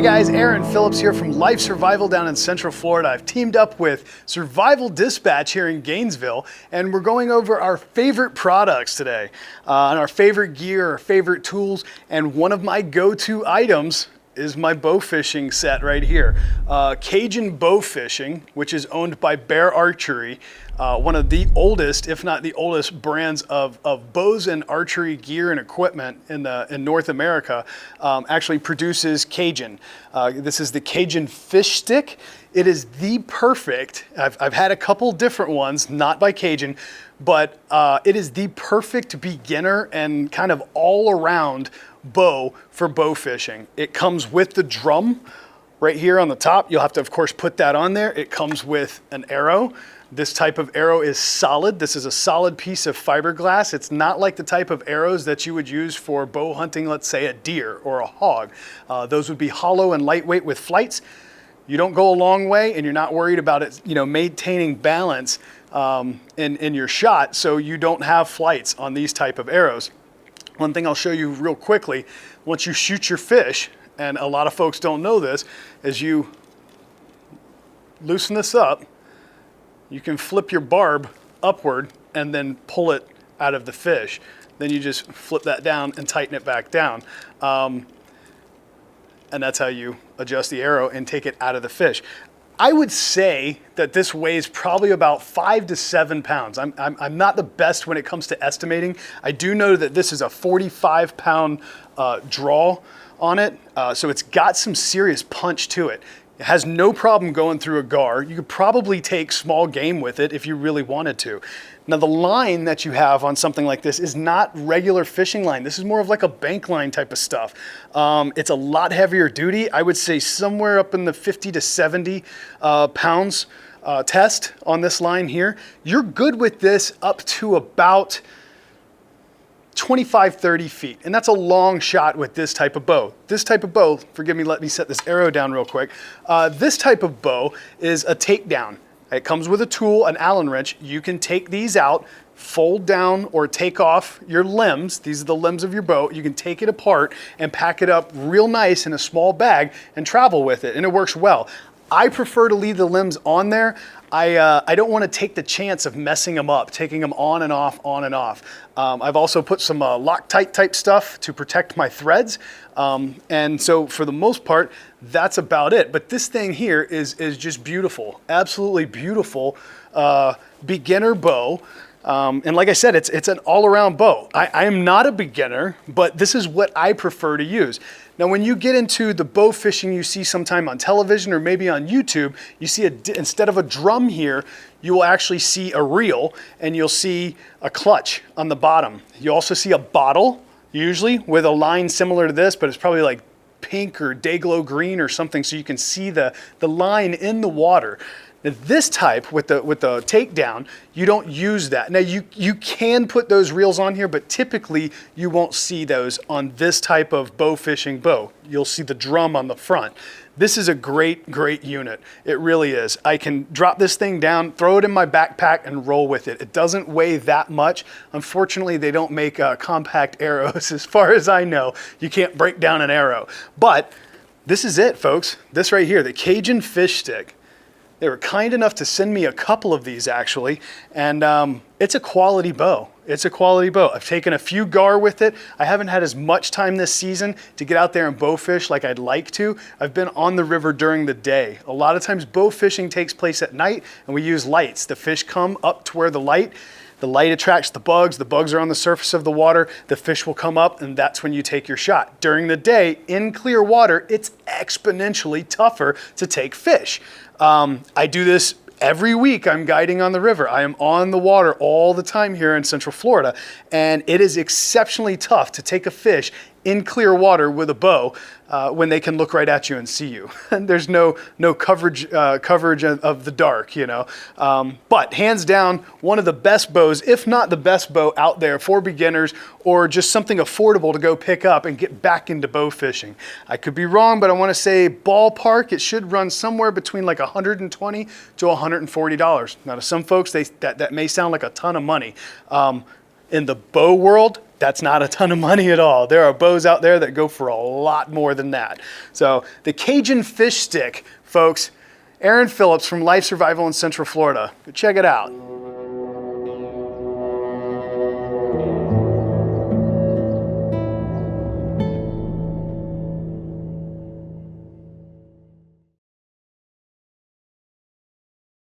Hey guys, Aaron Phillips here from Life Survival down in Central Florida. I've teamed up with Survival Dispatch here in Gainesville, and we're going over our favorite products today, and our favorite gear, our favorite tools, and one of my go-to items is my bow fishing set right here. Cajun Bow Fishing, which is owned by Bear Archery, one of the oldest, if not the oldest, brands of bows and archery gear and equipment in North America, actually produces Cajun. This is the Cajun Fish Stick. It is the perfect, I've had a couple different ones, not by Cajun, but it is the perfect beginner and kind of all-around bow for bow fishing. It comes with the drum right here on the top. You'll have to, of course, put that on there. It comes with an arrow. This type of arrow is solid. This is a solid piece of fiberglass. It's not like the type of arrows that you would use for bow hunting, let's say a deer or a hog. Those would be hollow and lightweight with flights. You don't go a long way and you're not worried about it, maintaining balance in your shot, so you don't have flights on these type of arrows. One thing I'll show you real quickly, once you shoot your fish, and a lot of folks don't know this, is you loosen this up, you can flip your barb upward and then pull it out of the fish. Then you just flip that down and tighten it back down. And that's how you adjust the arrow and take it out of the fish. I would say that this weighs probably about 5 to 7 pounds. I'm not the best when it comes to estimating. I do know that this is a 45-pound draw on it, so it's got some serious punch to it. It has no problem going through a gar. You could probably take small game with it if you really wanted to. Now the line that you have on something like this is not regular fishing line. This is more of like a bank line type of stuff. It's a lot heavier duty. I would say somewhere up in the 50 to 70 pounds test on this line here. You're good with this up to about 25, 30 feet. And that's a long shot with this type of bow. This type of bow, forgive me, let me set this arrow down real quick. This type of bow is a takedown. It comes with a tool, an Allen wrench. You can take these out, fold down or take off your limbs. These are the limbs of your boat. You can take it apart and pack it up real nice in a small bag and travel with it, and it works well. I prefer to leave the limbs on there. I don't want to take the chance of messing them up, taking them on and off, on and off. I've also put some Loctite type stuff to protect my threads. And so for the most part, that's about it. But this thing here is just beautiful, absolutely beautiful beginner bow. And like I said, it's an all-around bow. I am not a beginner, but this is what I prefer to use. Now, when you get into the bow fishing you see sometime on television or maybe on YouTube, you see instead of a drum here, you will actually see a reel and you'll see a clutch on the bottom. You also see a bottle, usually with a line similar to this, but it's probably like pink or day-glow green or something, so you can see the line in the water. Now, this type with the takedown, you don't use that. Now you can put those reels on here, but typically you won't see those on this type of bow fishing bow. You'll see the drum on the front. This is a great unit. It really is. I can drop this thing down, throw it in my backpack and roll with it. It doesn't weigh that much. Unfortunately, they don't make compact arrows as far as I know. You can't break down an arrow. But this is it, folks. This right here, the Cajun Fish Stick. They were kind enough to send me a couple of these actually, and it's a quality bow. It's a quality bow. I've taken a few gar with it. I haven't had as much time this season to get out there and bow fish like I'd like to. I've been on the river during the day. A lot of times bow fishing takes place at night and we use lights. The fish come up to where the light attracts the bugs are on the surface of the water, the fish will come up and that's when you take your shot. During the day, in clear water, it's exponentially tougher to take fish. I do this every week. I'm guiding on the river. I am on the water all the time here in Central Florida, and it is exceptionally tough to take a fish in clear water with a bow when they can look right at you and see you. And there's no coverage of the dark, But hands down, one of the best bows, if not the best bow out there for beginners or just something affordable to go pick up and get back into bow fishing. I could be wrong, but I want to say ballpark, it should run somewhere between like $120 to $140. Now to some folks, that may sound like a ton of money. In the bow world, that's not a ton of money at all. There are bows out there that go for a lot more than that. So the Cajun Fish Stick, folks, Aaron Phillips from Life Survival in Central Florida. Go check it out.